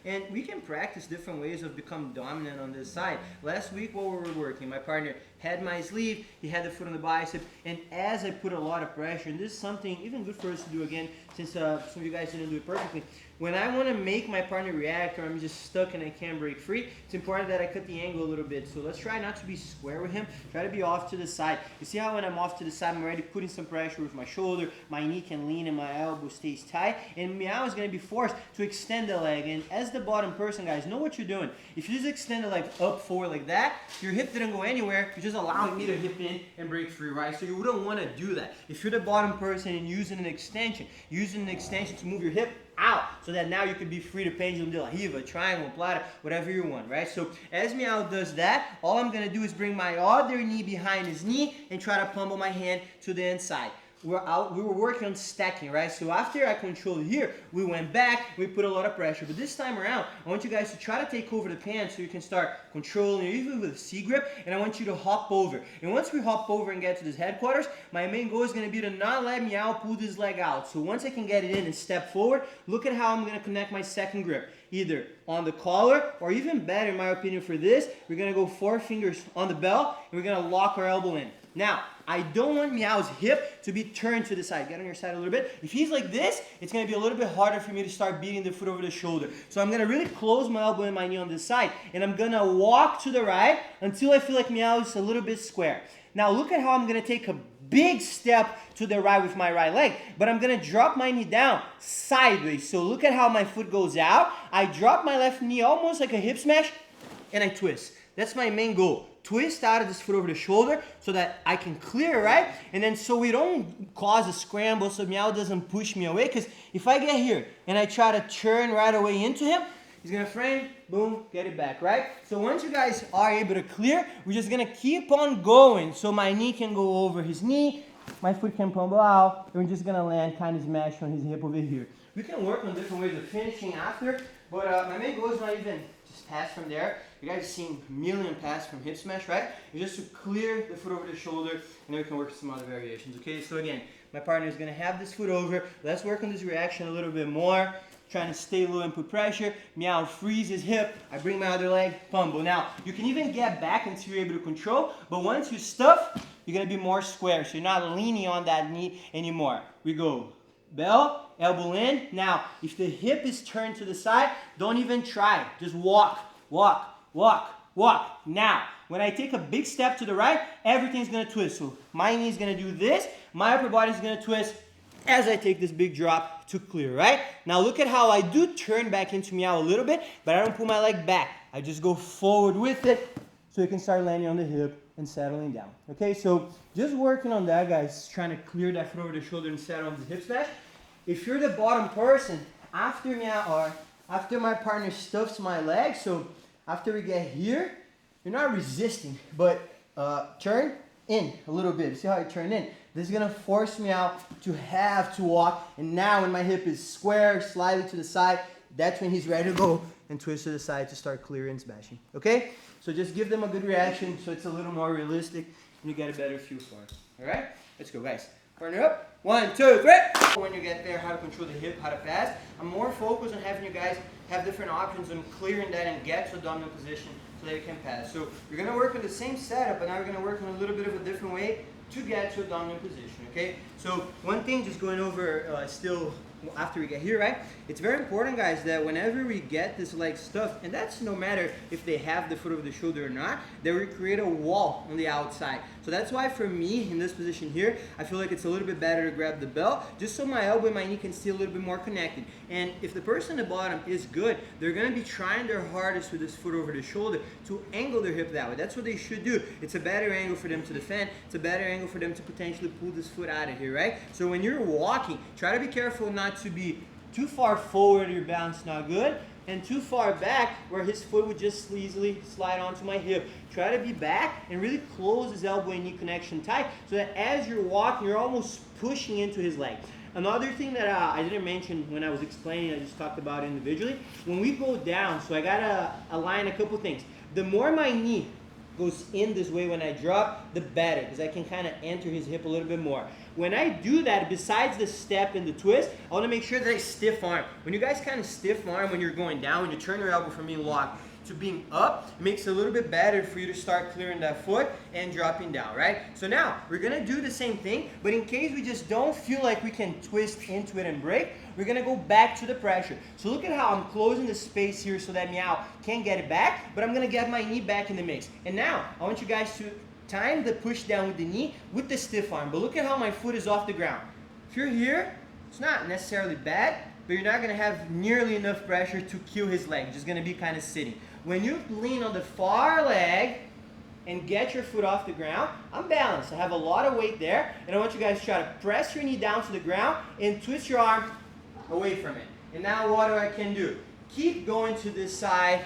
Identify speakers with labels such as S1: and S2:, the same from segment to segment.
S1: And we can practice different ways of becoming dominant on this side. Last week while we were working, my partner had my sleeve, he had the foot on the bicep, and as I put a lot of pressure, and this is something even good for us to do again, since some of you guys didn't do it perfectly, when I want to make my partner react or I'm just stuck and I can't break free, it's important that I cut the angle a little bit. So let's try not to be square with him, try to be off to the side. You see how when I'm off to the side, I'm already putting some pressure with my shoulder, my knee can lean and my elbow stays tight, and Meow is going to be forced to extend the leg. And as the bottom person, guys, know what you're doing. If you just extend the leg up forward like that, your hip didn't go anywhere, you're just allowing me to hip in and break free, right? So you wouldn't want to do that. If you're the bottom person and using an extension to move your hip out, so that now you can be free to pendulum de la riva, triangle, plata, whatever you want, right? So as Meow does that, all I'm going to do is bring my other knee behind his knee and try to pummel my hand to the inside. We were working on stacking, right? So after I controlled here, we went back, we put a lot of pressure. But this time around, I want you guys to try to take over the pants so you can start controlling, even with a C grip, and I want you to hop over. And once we hop over and get to this headquarters, my main goal is going to be to not let Meow pull this leg out. So once I can get it in and step forward, look at how I'm going to connect my second grip. Either on the collar, or even better in my opinion for this, we're going to go 4 fingers on the belt, and we're going to lock our elbow in. Now, I don't want Meow's hip to be turned to the side. Get on your side a little bit. If he's like this, it's going to be a little bit harder for me to start beating the foot over the shoulder. So I'm going to really close my elbow and my knee on this side, and I'm going to walk to the right until I feel like Meow is a little bit square. Now look at how I'm going to take a big step to the right with my right leg, but I'm going to drop my knee down sideways. So look at how my foot goes out. I drop my left knee almost like a hip smash, and I twist. That's my main goal. Twist out of this foot over the shoulder so that I can clear, right? And then so we don't cause a scramble so Meow doesn't push me away, because if I get here and I try to turn right away into him, he's going to frame, boom, get it back, right? So once you guys are able to clear, we're just going to keep on going. So my knee can go over his knee, my foot can pummel out, and we're just going to land kind of smash on his hip over here. We can work on different ways of finishing after, but my main goal is not even just pass from there. You guys have seen a million pass from hip smash, right? It's just to clear the foot over the shoulder, and then we can work some other variations, okay? So again, my partner is going to have this foot over. Let's work on this reaction a little bit more. Trying to stay low and put pressure. Meow frees his hip. I bring my other leg, pummel. Now, you can even get back until you're able to control, but once you stuff, you're going to be more square, so you're not leaning on that knee anymore. We go bell, elbow in. Now, if the hip is turned to the side, don't even try. Just walk, walk, walk, walk. Now, when I take a big step to the right, everything's going to twist. So my knee is going to do this. My upper body is going to twist as I take this big drop to clear, right? Now look at how I do turn back into Meow a little bit, but I don't pull my leg back. I just go forward with it so you can start landing on the hip and settling down. Okay, so just working on that, guys, trying to clear that foot over the shoulder and settle on the hip smash. If you're the bottom person, after Meow or after my partner stuffs my leg, so after we get here, you're not resisting, but turn in a little bit. See how I turn in? This is going to force me out to have to walk. And now when my hip is square, slightly to the side, that's when he's ready to go and twist to the side to start clearing and smashing. Okay? So just give them a good reaction so it's a little more realistic and you get a better feel for it. Alright? Let's go, guys. Partner up. 1, 2, 3. When you get there, how to control the hip, how to pass. I'm more focused on having you guys have different options on clearing that and get to a dominant position so that you can pass. So you're going to work on the same setup, but now we're going to work on a little bit of a different way to get to a dominant position, okay? So one thing, just going over still after we get here, right? It's very important, guys, that whenever we get this leg stuffed, and that's no matter if they have the foot over the shoulder or not, that we create a wall on the outside. So that's why for me, in this position here, I feel like it's a little bit better to grab the belt, just so my elbow and my knee can stay a little bit more connected. And if the person at the bottom is good, they're gonna be trying their hardest with this foot over the shoulder to angle their hip that way. That's what they should do. It's a better angle for them to defend. It's a better angle for them to potentially pull this foot out of here, right? So when you're walking, try to be careful not to be too far forward, your balance not good, and too far back where his foot would just easily slide onto my hip. Try to be back and really close his elbow and knee connection tight so that as you're walking, you're almost pushing into his leg. Another thing that I didn't mention when I was explaining, I just talked about individually, when we go down, so I gotta align a couple things. The more my knee goes in this way when I drop, the better, because I can kind of enter his hip a little bit more. When I do that, besides the step and the twist, I want to make sure that I stiff arm. When you guys kind of stiff arm when you're going down, when you turn your elbow from being locked to being up, it makes it a little bit better for you to start clearing that foot and dropping down, right? So now, we're going to do the same thing, but in case we just don't feel like we can twist into it and break, we're going to go back to the pressure. So look at how I'm closing the space here so that Meow can't get it back, but I'm going to get my knee back in the mix. And now, I want you guys to time the push down with the knee with the stiff arm, but look at how my foot is off the ground. If you're here, it's not necessarily bad, but you're not going to have nearly enough pressure to kill his leg. You're just going to be kind of sitting. When you lean on the far leg and get your foot off the ground, I'm balanced. I have a lot of weight there, and I want you guys to try to press your knee down to the ground and twist your arm away from it. And now what I can do? Keep going to this side,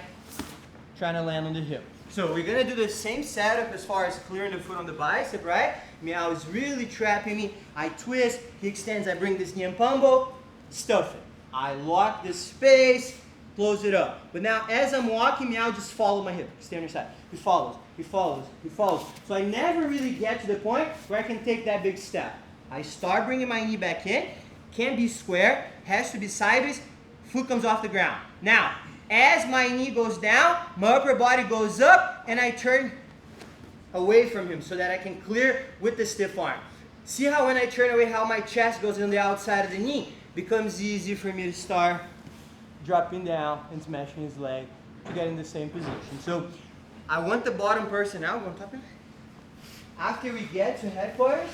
S1: trying to land on the hip. So we're going to do the same setup as far as clearing the foot on the bicep, right? Meow is really trapping me. I twist, he extends, I bring this knee and pumbo, stuff it. I lock this space, close it up. But now as I'm walking, Meow just follow my hip. Stay on your side. He follows, he follows, he follows. So I never really get to the point where I can take that big step. I start bringing my knee back in. Can't be square, has to be sideways, foot comes off the ground. Now, as my knee goes down, my upper body goes up, and I turn away from him so that I can clear with the stiff arm. See how when I turn away, how my chest goes on the outside of the knee? Becomes easy for me to start dropping down and smashing his leg to get in the same position. So I want the bottom person now, go on top of it. After we get to headquarters,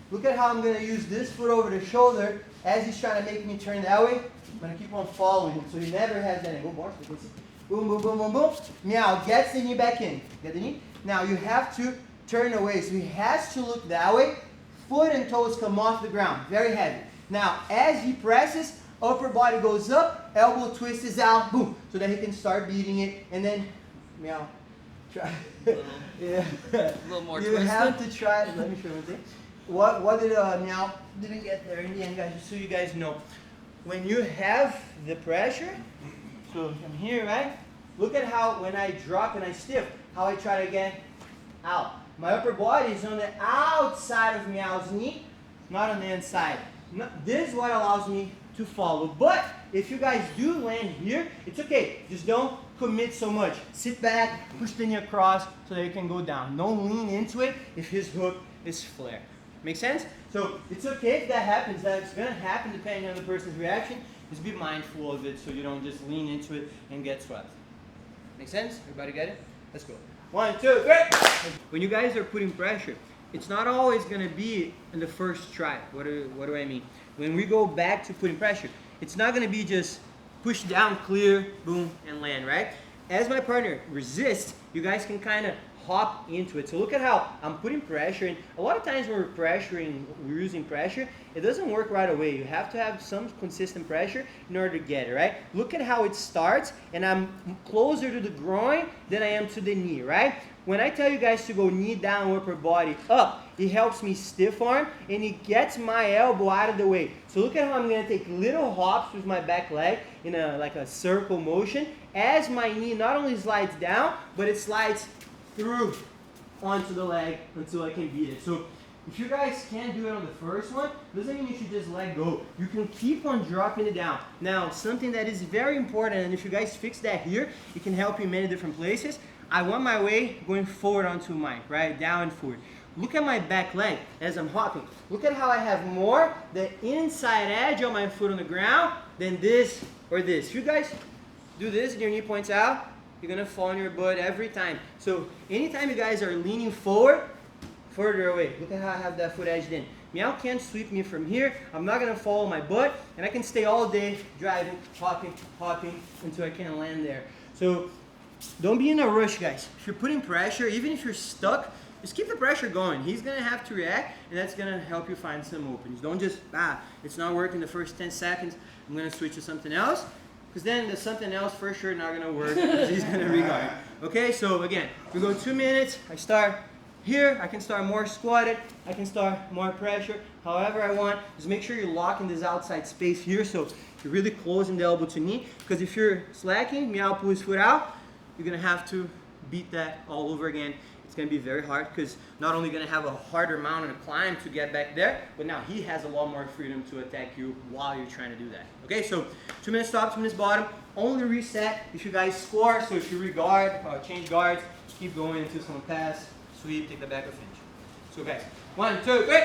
S1: look at how I'm going to use this foot over the shoulder as he's trying to make me turn that way. I'm going to keep on following him so he never has that angle. Boom, boom, boom, boom, boom. Meow gets the knee back in. Get the knee? Now you have to turn away. So he has to look that way. Foot and toes come off the ground. Very heavy. Now as he presses, upper body goes up, elbow twist is out, boom. So that he can start beating it. And then, Meow, try. Yeah.
S2: A little more
S1: You
S2: twisted.
S1: have to try. Let me show you one thing. What did Meow didn't get there in the end, guys, just so you guys know. When you have the pressure, so I'm here, right? Look at how when I drop and I stiff, how I try to get out. My upper body is on the outside of Meow's knee, not on the inside. This is what allows me to follow. But if you guys do land here, it's okay. Just don't commit so much. Sit back, push the knee across so that you can go down. Don't lean into it if his hook is flared. Make sense? So it's okay if that happens. That's going to happen depending on the person's reaction. Just be mindful of it so you don't just lean into it and get swept. Make sense? Everybody get it? Let's go. 1, 2, 3. When you guys are putting pressure, it's not always going to be in the first try. What do I mean? When we go back to putting pressure, it's not going to be just push down, clear, boom, and land, right? As my partner resists, you guys can kind of hop into it. So look at how I'm putting pressure, and a lot of times when we're using pressure, it doesn't work right away. You have to have some consistent pressure in order to get it, right? Look at how it starts, and I'm closer to the groin than I am to the knee, right? When I tell you guys to go knee down, upper body up, it helps me stiff arm, and it gets my elbow out of the way. So look at how I'm going to take little hops with my back leg in like a circle motion as my knee not only slides down, but it slides through onto the leg until I can beat it. So if you guys can't do it on the first one, doesn't mean you should just let go. You can keep on dropping it down. Now, something that is very important, and if you guys fix that here, it can help you in many different places. I want my weight going forward onto mine, right? Down and forward. Look at my back leg as I'm hopping. Look at how I have more the inside edge of my foot on the ground than this or this. If you guys do this and your knee points out, you're going to fall on your butt every time. So anytime you guys are leaning forward, further away. Look at how I have that foot edged in. Meow can't sweep me from here. I'm not going to follow my butt, and I can stay all day driving, hopping, hopping until I can land there. So don't be in a rush, guys. If you're putting pressure, even if you're stuck, just keep the pressure going. He's going to have to react, and that's going to help you find some openings. Don't just, it's not working the first 10 seconds. I'm going to switch to something else. Because then the something else for sure not going to work because he's going to regard. Okay, so again, we go 2 minutes. I start here. I can start more squatted. I can start more pressure. However I want. Just make sure you're locking this outside space here so you're really closing the elbow to knee. Because if you're slacking, Meow pull his foot out, you're going to have to beat that all over again. It's going to be very hard because not only going to have a harder mountain to climb to get back there, but now he has a lot more freedom to attack you while you're trying to do that. Okay, so 2 minutes top, 2 minutes bottom. Only reset if you guys score. So if you re-guard, change guards, keep going into some pass, sweep, take the back or finish. So guys, 1, 2, 3.